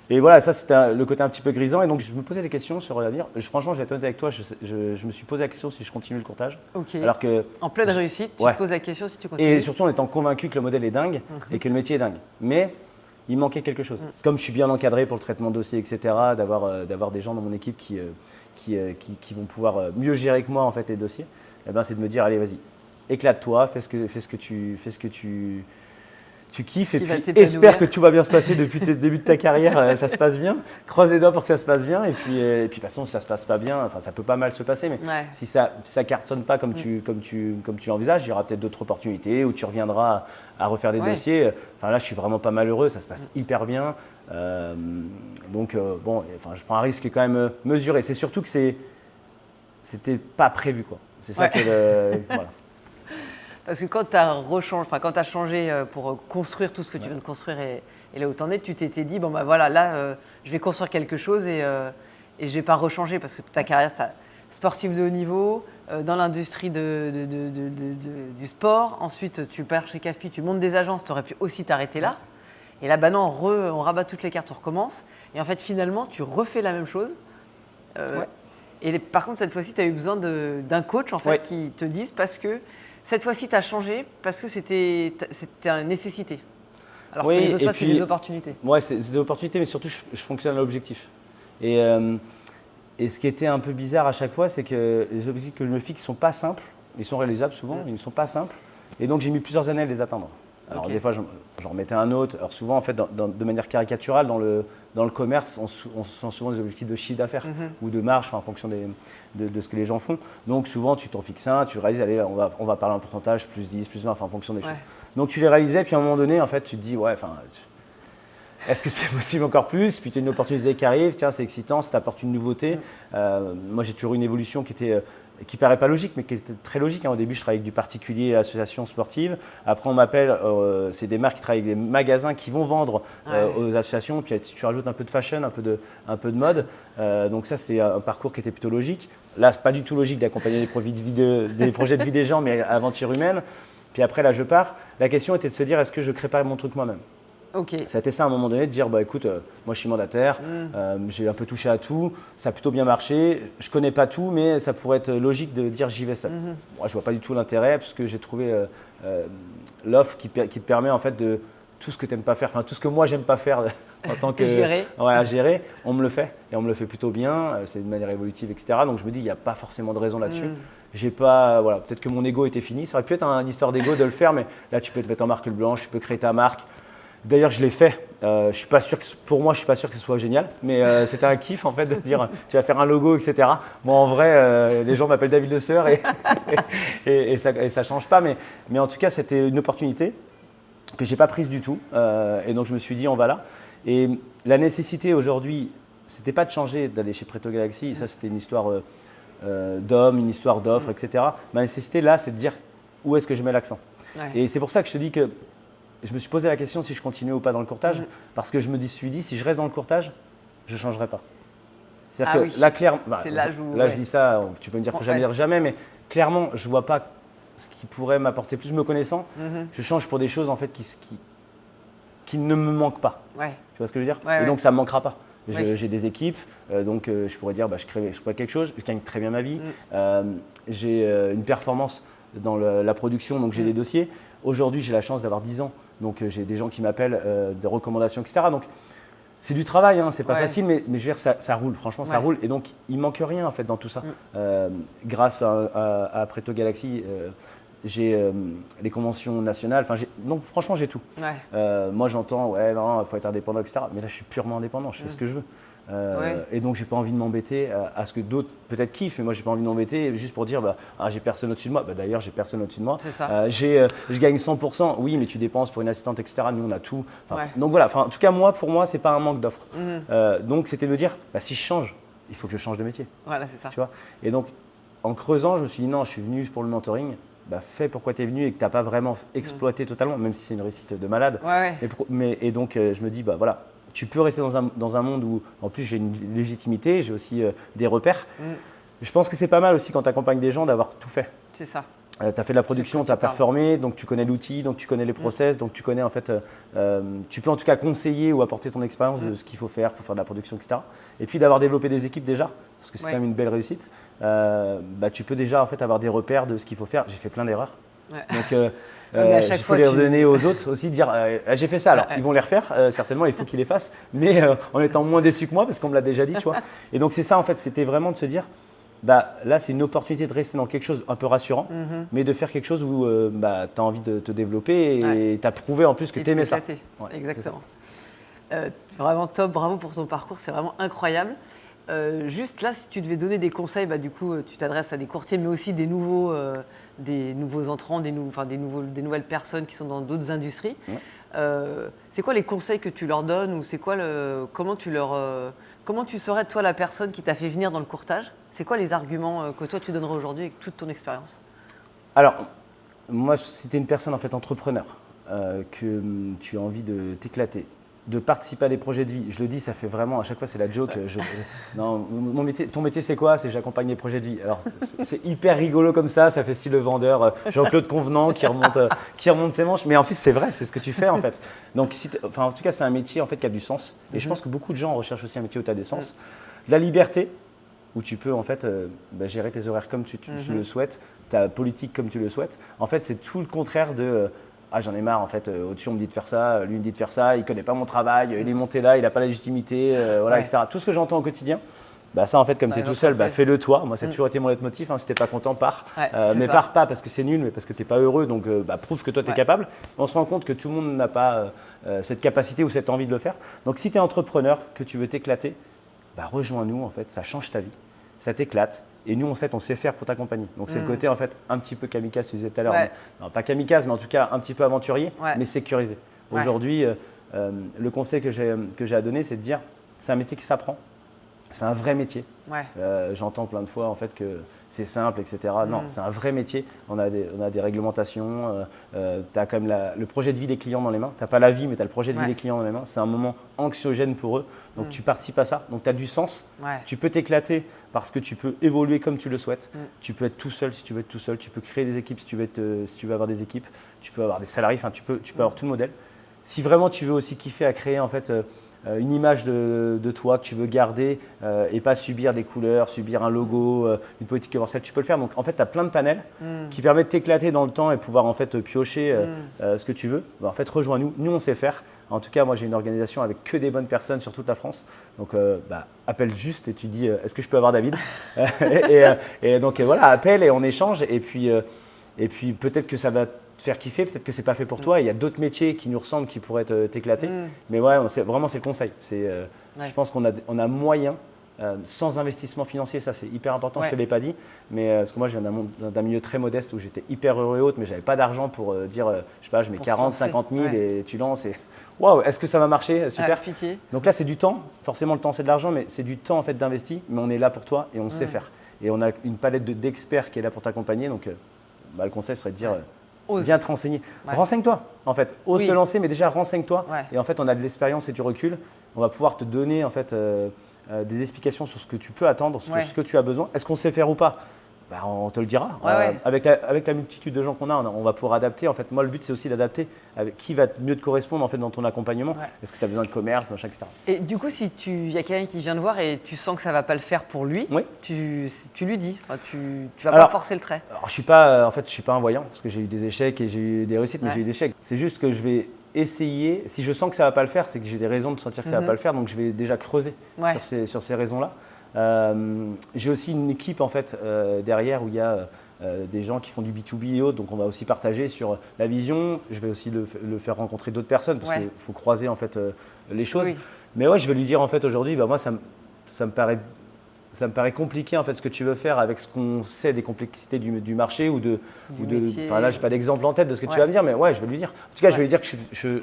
Et voilà, ça c'était le côté un petit peu grisant. Et donc je me posais des questions sur l'avenir. Franchement, je vais être honnête avec toi, je me suis posé la question si je continue le courtage. Ok. Alors que en pleine réussite, tu te poses la question si tu continues. Et surtout en étant convaincu que le modèle est dingue et que le métier est dingue. Mais il manquait quelque chose. Comme je suis bien encadré pour le traitement de dossier, etc. D'avoir des gens dans mon équipe qui vont pouvoir mieux gérer que moi en fait les dossiers, c'est de me dire allez vas-y, éclate-toi, fais ce que tu kiffes et puis espère que tout va bien se passer depuis le début de ta carrière, ça se passe bien, croise les doigts pour que ça se passe bien et puis de toute façon si ça se passe pas bien, ça peut pas mal se passer mais si ça cartonne pas comme tu l'envisages, il y aura peut-être d'autres opportunités où tu reviendras à refaire des dossiers. Là je suis vraiment pas malheureux, ça se passe hyper bien. Donc je prends un risque quand même mesuré. C'est surtout que c'était pas prévu quoi. C'est ça voilà. Parce que quand tu as changé pour construire tout ce que tu viens de construire et là où tu en es, tu t'étais dit je vais construire quelque chose et je vais pas rechanger parce que ta carrière sportive de haut niveau dans l'industrie du sport. Ensuite, tu pars chez CAFPI, tu montes des agences, tu aurais pu aussi t'arrêter là. Et là, non, on rabat toutes les cartes, on recommence. Et en fait, finalement, tu refais la même chose. Et par contre, cette fois-ci, tu as eu besoin d'un coach en fait, qui te dise parce que cette fois-ci, tu as changé parce que c'était une nécessité. Alors que les autres fois, c'est des opportunités. Ouais, c'est des opportunités, mais surtout, je fonctionne à l'objectif. Et ce qui était un peu bizarre à chaque fois, c'est que les objectifs que je me fixe ne sont pas simples. Ils sont réalisables souvent, mais ils ne sont pas simples. Et donc, j'ai mis plusieurs années à les atteindre. Alors des fois, j'en remettais un autre. Alors souvent, en fait, de manière caricaturale, dans le commerce, on sent souvent des objectifs de chiffre d'affaires ou de marge en fonction de ce que les gens font. Donc souvent, tu t'en fixes un, tu réalises, allez, on va parler en pourcentage, plus 10, plus 20, en fonction des choses. Donc tu les réalisais, puis à un moment donné, en fait, tu te dis, est-ce que c'est possible encore plus? Puis tu as une opportunité qui arrive, tiens, c'est excitant, ça t'apporte une nouveauté. Moi, j'ai toujours eu une évolution qui paraît pas logique, mais qui était très logique. Au début, je travaillais avec du particulier à associations sportives. Après, on m'appelle, c'est des marques qui travaillent avec des magasins qui vont vendre aux associations. Puis tu rajoutes un peu de fashion, un peu de mode. Donc ça, c'était un parcours qui était plutôt logique. Là, c'est pas du tout logique d'accompagner des projets de vie des gens, mais aventure humaine. Puis après, là, je pars. La question était de se dire, est-ce que je crée pas mon truc moi-même? Ça a été ça à un moment donné, de dire écoute, moi je suis mandataire, j'ai un peu touché à tout, ça a plutôt bien marché, je connais pas tout, mais ça pourrait être logique de dire j'y vais seul. Moi je vois pas du tout l'intérêt parce que j'ai trouvé l'offre qui te permet en fait de tout ce que tu n'aimes pas faire, tout ce que moi j'aime pas faire en tant que à gérer, on me le fait et on me le fait plutôt bien, c'est de manière évolutive, etc. Donc je me dis il n'y a pas forcément de raison là-dessus. J'ai pas, peut-être que mon ego était fini, ça aurait pu être une histoire d'ego de le faire, mais là tu peux te mettre en marque blanche, tu peux créer ta marque. D'ailleurs, je l'ai fait Je suis pas sûr pour moi, je suis pas sûr que ce soit génial, mais c'était un kiff en fait de dire tu vas faire un logo, etc. Bon, en vrai, les gens m'appellent David Le Sueur et ça change pas, mais en tout cas, c'était une opportunité que j'ai pas prise du tout, et donc je me suis dit on va là. Et la nécessité aujourd'hui, c'était pas de changer, d'aller chez Preto Galaxy, ça c'était une histoire d'homme, une histoire d'offre, etc. Ma nécessité là, c'est de dire où est-ce que je mets l'accent. Ouais. Et c'est pour ça que je te dis que je me suis posé la question si je continuais ou pas dans le courtage, parce que je me suis dit, si je reste dans le courtage, je ne changerai pas. C'est-à-dire que là, clairement, là je dis ça, tu peux me dire, il ne faut jamais dire jamais, mais clairement, je ne vois pas ce qui pourrait m'apporter plus me connaissant. Je change pour des choses en fait qui ne me manquent pas. Ouais. Tu vois ce que je veux dire? Et donc, ça ne me manquera pas. J'ai des équipes, donc je pourrais dire, je crée quelque chose, je gagne très bien ma vie, j'ai une performance dans la production, donc j'ai des dossiers. Aujourd'hui, j'ai la chance d'avoir 10 ans. Donc, j'ai des gens qui m'appellent, des recommandations, etc. Donc, c'est du travail, hein, c'est pas facile, mais je veux dire, ça roule, franchement, ça roule. Et donc, il ne manque rien, en fait, dans tout ça. Grâce à Preto Galaxy, j'ai les conventions nationales. Donc, franchement, j'ai tout. Moi, j'entends, non, il faut être indépendant, etc. Mais là, je suis purement indépendant, je fais ce que je veux. Et donc, j'ai pas envie de m'embêter à ce que d'autres peut-être kiffent, mais moi, j'ai pas envie de m'embêter juste pour dire j'ai personne au-dessus de moi. D'ailleurs, j'ai personne au-dessus de moi. Je gagne 100%. Oui, mais tu dépenses pour une assistante, etc. Nous, on a tout. Donc voilà. En tout cas, pour moi, c'est pas un manque d'offres. Donc, c'était de me dire, si je change, il faut que je change de métier. Voilà, c'est ça. Tu vois. Et donc, en creusant, je me suis dit non, je suis venu pour le mentoring. Fais pourquoi tu es venu et que tu n'as pas vraiment exploité totalement, même si c'est une réussite de malade. Et donc, je me dis, voilà. Tu peux rester dans un monde où, en plus, j'ai une légitimité, j'ai aussi des repères. Je pense que c'est pas mal aussi quand tu accompagnes des gens d'avoir tout fait. C'est ça. Tu as fait de la production, tu as performé, donc tu connais l'outil, donc tu connais les process, donc tu connais en fait, tu peux en tout cas conseiller ou apporter ton expérience de ce qu'il faut faire pour faire de la production, etc. Et puis d'avoir développé des équipes déjà, parce que c'est quand même une belle réussite, tu peux déjà en fait avoir des repères de ce qu'il faut faire. J'ai fait plein d'erreurs. Donc, je peux les redonner aux autres aussi, dire j'ai fait ça, alors ils vont les refaire, certainement il faut qu'ils les fassent, mais en étant moins déçus que moi parce qu'on me l'a déjà dit, tu vois. Et donc c'est ça en fait, c'était vraiment de se dire, là c'est une opportunité de rester dans quelque chose un peu rassurant, mais de faire quelque chose où tu as envie de te développer et tu as prouvé en plus que tu aimais ça. Exactement. Vraiment top, bravo pour ton parcours, c'est vraiment incroyable. Juste là, si tu devais donner des conseils, du coup, tu t'adresses à des courtiers, mais aussi des nouveaux entrants, des nouvelles personnes qui sont dans d'autres industries. C'est quoi les conseils que tu leur donnes ou c'est quoi comment tu serais toi la personne qui t'a fait venir dans le courtage? C'est quoi les arguments que toi tu donnerais aujourd'hui avec toute ton expérience? Alors, moi, si tu es une personne en fait entrepreneur, que tu as envie de t'éclater, de participer à des projets de vie. Je le dis, ça fait vraiment, à chaque fois c'est la joke. Non, ton métier c'est quoi? C'est j'accompagne les projets de vie. Alors c'est hyper rigolo comme ça fait style le vendeur Jean-Claude Convenant qui remonte ses manches. Mais en plus c'est vrai, c'est ce que tu fais en fait. Donc en tout cas c'est un métier en fait qui a du sens. Et je pense que beaucoup de gens recherchent aussi un métier où tu as des sens. La liberté, où tu peux en fait gérer tes horaires comme tu le souhaites, ta politique comme tu le souhaites. En fait c'est tout le contraire de j'en ai marre en fait, au-dessus on me dit de faire ça, lui me dit de faire ça, il ne connaît pas mon travail, il est monté là, il n'a pas la légitimité, etc. Tout ce que j'entends au quotidien, ça en fait comme tu es tout seul, fais-le toi. Moi ça a toujours été mon leitmotiv, si tu n'es pas content, pars. Mais pars pas parce que c'est nul, mais parce que tu n'es pas heureux, donc prouve que toi tu es capable. On se rend compte que tout le monde n'a pas cette capacité ou cette envie de le faire. Donc si tu es entrepreneur, que tu veux t'éclater, rejoins-nous en fait, ça change ta vie, ça t'éclate. Et nous, en fait, on sait faire pour t'accompagner. Donc, c'est le côté en fait, un petit peu kamikaze, tu disais tout à l'heure. Non, pas kamikaze, mais en tout cas un petit peu aventurier, mais sécurisé. Aujourd'hui, le conseil que j'ai à donner, c'est de dire c'est un métier qui s'apprend. C'est un vrai métier. J'entends plein de fois en fait que c'est simple, etc. Non, c'est un vrai métier. On a des réglementations. Tu as quand même le projet de vie des clients dans les mains. Tu n'as pas la vie, mais tu as le projet de vie des clients dans les mains. C'est un moment anxiogène pour eux. Donc, tu participes à ça. Donc, tu as du sens. Tu peux t'éclater parce que tu peux évoluer comme tu le souhaites. Tu peux être tout seul si tu veux être tout seul. Tu peux créer des équipes si tu veux avoir des équipes. Tu peux avoir des salariés. Enfin, tu peux avoir tout le modèle. Si vraiment tu veux aussi kiffer à créer en fait une image de toi que tu veux garder et pas subir des couleurs, subir un logo, une politique commerciale, tu peux le faire. Donc en fait, tu as plein de panels qui permettent de t'éclater dans le temps et pouvoir en fait piocher ce que tu veux. En fait, rejoins-nous. Nous, on sait faire. En tout cas, moi, j'ai une organisation avec que des bonnes personnes sur toute la France. Donc, appelle juste et tu dis est-ce que je peux avoir David et donc, voilà, appelle et on échange. Et puis peut-être que ça va te faire kiffer, peut-être que c'est pas fait pour toi. Il y a d'autres métiers qui nous ressemblent, qui pourraient t'éclater. Mais ouais, vraiment c'est le conseil. Je pense qu'on a moyen, sans investissement financier, ça c'est hyper important, je ne te l'ai pas dit, mais parce que moi je viens d'un milieu très modeste où j'étais hyper heureux et autres, mais je n'avais pas d'argent pour dire, je sais pas, je mets 40, 50 000 et tu lances et waouh, est-ce que ça va marcher? Super. Donc là c'est du temps, forcément le temps c'est de l'argent, mais c'est du temps en fait d'investi, mais on est là pour toi et on sait faire. Et on a une palette d'experts qui est là pour t'accompagner, donc le conseil serait de dire… Viens te renseigner. Renseigne-toi, en fait. Ose te lancer, mais déjà renseigne-toi. Et en fait, on a de l'expérience et du recul. On va pouvoir te donner en fait des explications sur ce que tu peux attendre, sur ce que tu as besoin. Est-ce qu'on sait faire ou pas? On te le dira. Avec la multitude de gens qu'on a, on va pouvoir adapter. En fait, moi, le but, c'est aussi d'adapter avec qui va mieux te correspondre en fait, dans ton accompagnement. Est-ce que tu as besoin de commerce, machin, etc. Et du coup, si il y a quelqu'un qui vient te voir et tu sens que ça ne va pas le faire pour lui, tu lui dis. Enfin, tu ne vas pas forcer le trait. Alors, je ne suis pas un voyant parce que j'ai eu des échecs et j'ai eu des réussites, mais j'ai eu des échecs. C'est juste que je vais essayer. Si je sens que ça ne va pas le faire, c'est que j'ai des raisons de sentir que ça ne va pas le faire. Donc, je vais déjà creuser sur ces raisons-là. J'ai aussi une équipe en fait derrière où il y a des gens qui font du B2B et autres, donc on va aussi partager sur la vision. Je vais aussi le faire rencontrer d'autres personnes parce qu'il faut croiser en fait les choses. Mais ouais, je vais lui dire en fait aujourd'hui, moi ça me paraît compliqué en fait ce que tu veux faire avec ce qu'on sait des complexités du marché ou là j'ai pas d'exemple en tête de ce que tu vas me dire, mais ouais je vais lui dire. En tout cas je vais lui dire que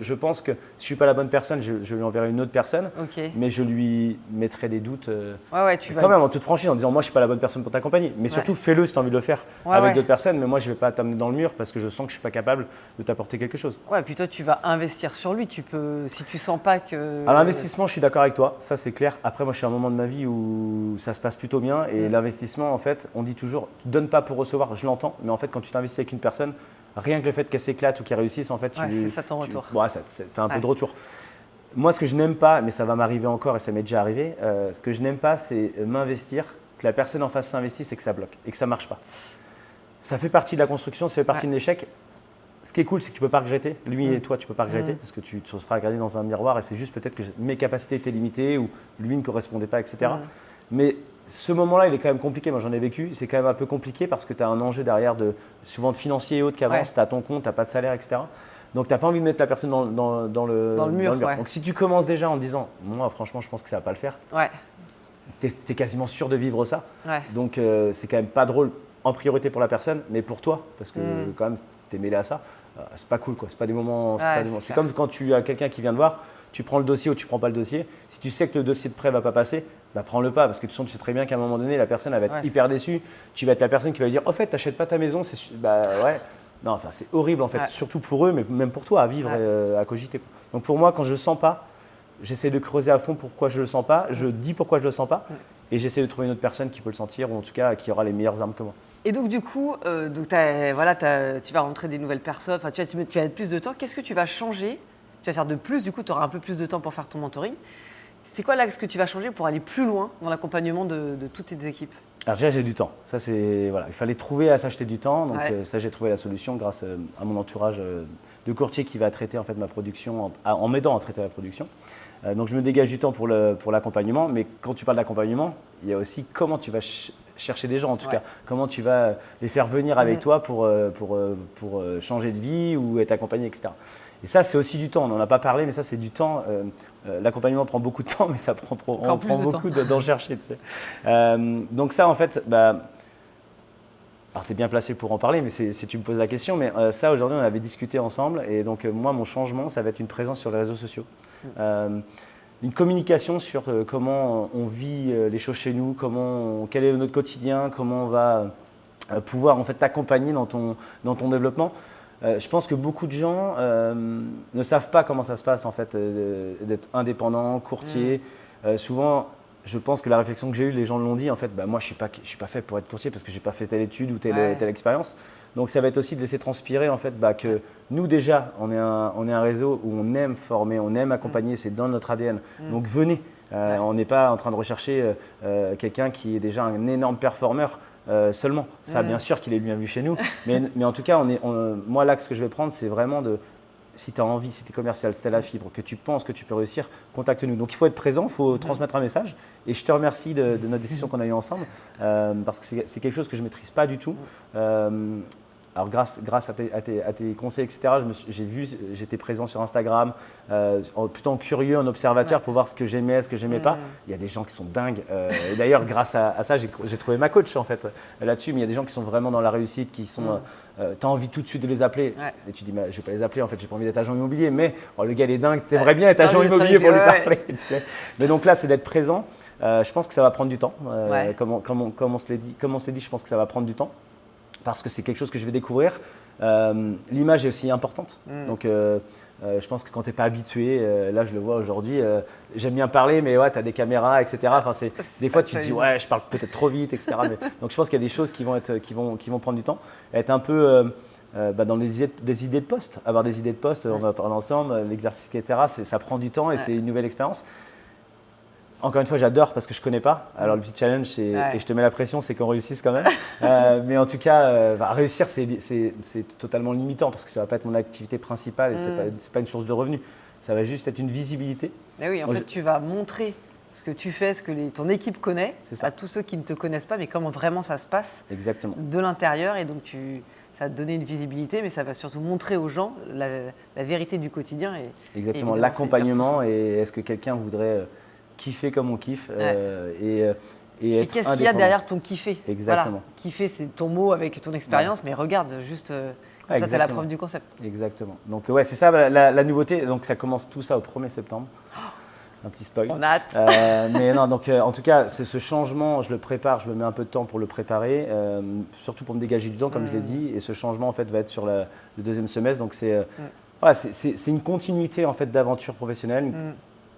je pense que si je suis pas la bonne personne, je lui enverrai une autre personne, mais je lui mettrai des doutes quand même en toute franchise en disant moi je suis pas la bonne personne pour t'accompagner, mais surtout fais-le si tu as envie de le faire avec d'autres personnes, mais moi je vais pas t'amener dans le mur parce que je sens que je suis pas capable de t'apporter quelque chose. Ouais, puis toi tu vas investir sur lui, si tu sens pas que… Alors l'investissement je suis d'accord avec toi, ça c'est clair. Après moi je suis à un moment de ma vie où ça se passe plutôt bien et l'investissement en fait on dit toujours tu donnes pas pour recevoir, je l'entends, mais en fait quand tu t'investis avec une personne, rien que le fait qu'elle s'éclate ou qu'elle réussisse en fait c'est ça ton retour. Ça fait un peu de retour. Moi ce que je n'aime pas, mais ça va m'arriver encore et ça m'est déjà arrivé, ce que je n'aime pas c'est m'investir, que la personne en face s'investisse et que ça bloque et que ça marche pas. Ça fait partie de la construction, ça fait partie de l'échec. Ce qui est cool, c'est que tu ne peux pas regretter. Lui et toi, tu ne peux pas regretter parce que tu te seras regardé dans un miroir et c'est juste peut-être que mes capacités étaient limitées ou lui ne correspondait pas, etc. Mais ce moment-là, il est quand même compliqué. Moi, j'en ai vécu. C'est quand même un peu compliqué parce que tu as un enjeu derrière souvent de financier et autres qui avance. Tu as ton compte, tu n'as pas de salaire, etc. Donc, tu n'as pas envie de mettre la personne dans le mur. Donc, si tu commences déjà en te disant « Moi, franchement, je pense que ça ne va pas le faire tu es quasiment sûr de vivre ça. Donc, c'est quand même pas drôle en priorité pour la personne, mais pour toi, parce que quand même, tu es mêlé à ça. C'est pas cool, quoi. C'est pas des moments. C'est comme quand tu as quelqu'un qui vient te voir, tu prends le dossier ou tu prends pas le dossier. Si tu sais que le dossier de prêt va pas passer, prends-le pas parce que tu sais très bien qu'à un moment donné, la personne elle va être hyper déçue. Tu vas être la personne qui va lui dire au fait, t'achètes pas ta maison, non, enfin c'est horrible en fait, surtout pour eux, mais même pour toi à vivre, à cogiter. Donc pour moi, quand je le sens pas, j'essaie de creuser à fond pourquoi je le sens pas. Je dis pourquoi je le sens pas et j'essaie de trouver une autre personne qui peut le sentir ou en tout cas qui aura les meilleures armes que moi. Et donc du coup, tu vas rencontrer des nouvelles personnes, tu as plus de temps. Qu'est-ce que tu vas changer? Tu vas faire de plus, du coup, tu auras un peu plus de temps pour faire ton mentoring. C'est quoi là ce que tu vas changer pour aller plus loin dans l'accompagnement de toutes tes équipes? Alors déjà, j'ai du temps. Ça, il fallait trouver à s'acheter du temps. Donc ça, j'ai trouvé la solution grâce à mon entourage de courtier qui va traiter en fait ma production, en m'aidant à traiter la production. Donc je me dégage du temps pour l'accompagnement. Mais quand tu parles d'accompagnement, il y a aussi comment tu vas chercher des gens en tout cas. Comment tu vas les faire venir avec toi pour changer de vie ou être accompagné, etc. Et ça, c'est aussi du temps. On n'en a pas parlé, mais ça, c'est du temps. L'accompagnement prend beaucoup de temps, mais ça prend beaucoup d'en chercher. Tu sais. Donc ça, en fait, alors tu es bien placé pour en parler, mais si tu me poses la question. Mais ça, aujourd'hui, on avait discuté ensemble. Et donc, moi, mon changement, ça va être une présence sur les réseaux sociaux. Une communication sur comment on vit les choses chez nous, quel est notre quotidien, comment on va pouvoir en fait, t'accompagner dans ton développement. Je pense que beaucoup de gens ne savent pas comment ça se passe en fait, d'être indépendant, courtier. Souvent, je pense que la réflexion que j'ai eue, les gens l'ont dit, en fait, moi je suis pas fait pour être courtier parce que j'ai pas fait telle étude ou telle expérience. Donc ça va être aussi de laisser transpirer en fait, que nous déjà, on est un réseau où on aime former, on aime accompagner, c'est dans notre ADN. Donc venez, on n'est pas en train de rechercher quelqu'un qui est déjà un énorme performeur. Seulement. Ça, bien sûr qu'il est bien vu chez nous, mais en tout cas, moi, l'axe que je vais prendre, c'est vraiment si tu as envie, si tu es commercial, si tu as la fibre, que tu penses que tu peux réussir, contacte-nous. Donc, il faut être présent, il faut transmettre un message. Et je te remercie de notre décision qu'on a eue ensemble, parce que c'est quelque chose que je ne maîtrise pas du tout. alors grâce à tes conseils, etc., j'étais présent sur Instagram, plutôt en curieux, en observateur pour voir ce que j'aimais, ce que j'aimais pas. Il y a des gens qui sont dingues. Et d'ailleurs, grâce à ça, j'ai trouvé ma coach en fait là-dessus. Mais il y a des gens qui sont vraiment dans la réussite, qui sont. Tu as envie tout de suite de les appeler. Et tu dis, je ne vais pas les appeler, en fait, j'ai pas envie d'être agent immobilier. Mais le gars, il est dingue, tu aimerais bien être agent immobilier pour lui parler. Tu sais. Mais donc là, c'est d'être présent. Je pense que ça va prendre du temps. Comme on se l'est dit, je pense que ça va prendre du temps. Parce que c'est quelque chose que je vais découvrir. L'image est aussi importante. Donc, je pense que quand tu n'es pas habitué, là je le vois aujourd'hui, j'aime bien parler, mais ouais, tu as des caméras, etc. Enfin, des fois tu te dis, ouais, je parle peut-être trop vite, etc. Donc je pense qu'il y a des choses qui vont prendre du temps. Être un peu dans des idées de poste. Avoir des idées de poste, on va parler ensemble, l'exercice, etc. Ça prend du temps et c'est une nouvelle expérience. Encore une fois, j'adore parce que je ne connais pas. Alors, le petit challenge, et je te mets la pression, c'est qu'on réussisse quand même. Mais en tout cas, réussir, c'est totalement limitant parce que ça ne va pas être mon activité principale et ce n'est pas une source de revenus. Ça va juste être une visibilité. Et oui, en fait, tu vas montrer ce que tu fais, ce que ton équipe connaît à tous ceux qui ne te connaissent pas, mais comment vraiment ça se passe de l'intérieur. Et donc, ça va te donner une visibilité, mais ça va surtout montrer aux gens la vérité du quotidien. Exactement, l'accompagnement et est-ce que quelqu'un voudrait… kiffer comme on kiffe et qu'est-ce qu'il y a derrière ton kiffer? Exactement. Voilà. Kiffer, c'est ton mot avec ton expérience, mais regarde, juste ça, c'est la preuve du concept. Exactement. Donc ouais, c'est ça la nouveauté. Donc ça commence tout ça au 1er septembre. Un petit spoil. On a hâte. Mais non, donc en tout cas, c'est ce changement, je le prépare, je me mets un peu de temps pour le préparer, surtout pour me dégager du temps, comme je l'ai dit. Et ce changement, en fait, va être sur le 2e semestre. Donc c'est une continuité en fait d'aventure professionnelle.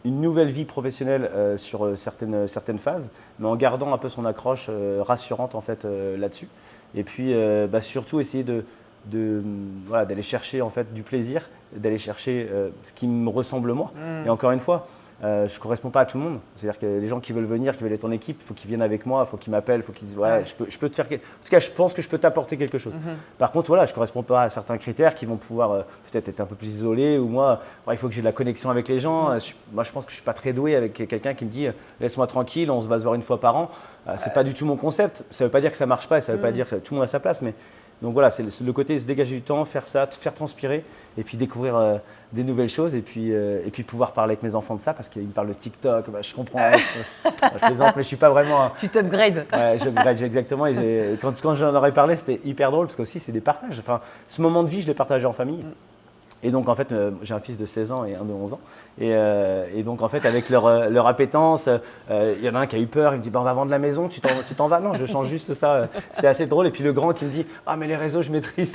Une nouvelle vie professionnelle sur certaines phases, mais en gardant un peu son accroche rassurante en fait là-dessus. Et puis surtout essayer d'aller chercher en fait du plaisir, d'aller chercher ce qui me ressemble moi. Et encore une fois, je ne corresponds pas à tout le monde. C'est-à-dire que les gens qui veulent venir, qui veulent être en équipe, il faut qu'ils viennent avec moi, il faut qu'ils m'appellent, il faut qu'ils disent je peux te faire… En tout cas, je pense que je peux t'apporter quelque chose. Par contre, je ne corresponds pas à certains critères qui vont pouvoir peut-être être un peu plus isolés ou moi, il faut que j'ai de la connexion avec les gens. Moi, je pense que je ne suis pas très doué avec quelqu'un qui me dit laisse-moi tranquille, on se va se voir une fois par an. Ce n'est pas du tout mon concept. Ça ne veut pas dire que ça ne marche pas et ça ne veut pas dire que tout le monde a sa place. Mais… Donc voilà, c'est le côté se dégager du temps, faire ça, faire transpirer et puis découvrir des nouvelles choses et puis pouvoir parler avec mes enfants de ça parce qu'ils me parlent de TikTok, je comprends. Je plaisante, mais je suis pas vraiment… Tu t'upgrades. Ouais, j'upgrade exactement. Et quand j'en aurais parlé, c'était hyper drôle parce que aussi c'est des partages. Enfin, ce moment de vie, je l'ai partagé en famille. Et donc en fait, j'ai un fils de 16 ans et un de 11 ans. Et donc en fait, avec leur appétence, il y en a un qui a eu peur, il me dit on va vendre la maison, tu t'en vas? Non, je change juste ça. C'était assez drôle. Et puis le grand qui me dit mais les réseaux, je maîtrise.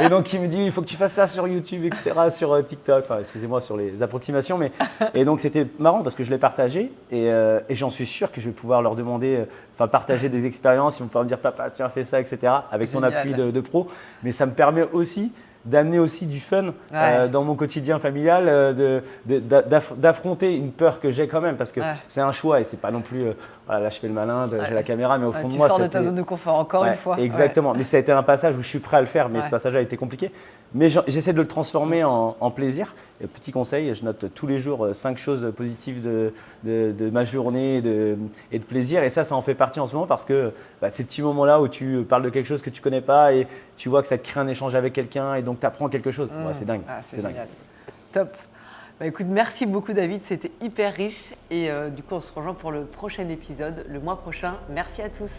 Et donc il me dit il faut que tu fasses ça sur YouTube, etc., sur TikTok. Enfin, excusez-moi sur les approximations. Et donc c'était marrant parce que je l'ai partagé et j'en suis sûr que je vais pouvoir leur demander, partager des expériences. Ils vont pouvoir me dire papa, tiens, fais ça, etc., avec ton appui de pro. Mais ça me permet aussi d'amener aussi du fun dans mon quotidien familial, d'affronter une peur que j'ai quand même parce que c'est un choix et c'est pas non plus là je fais le malin, j'ai la caméra, mais au fond de moi tu sors de ta zone de confort encore une fois. Exactement, mais ça a été un passage où je suis prêt à le faire, mais ce passage a été compliqué. Mais j'essaie de le transformer en plaisir. Et petit conseil, je note tous les jours 5 choses positives de ma journée et de plaisir. Et ça en fait partie en ce moment parce que ces petits moments-là où tu parles de quelque chose que tu connais pas et tu vois que ça te crée un échange avec quelqu'un et donc tu apprends quelque chose. C'est dingue. C'est dingue. Top. Écoute, merci beaucoup David, c'était hyper riche et du coup on se rejoint pour le prochain épisode le mois prochain. Merci à tous.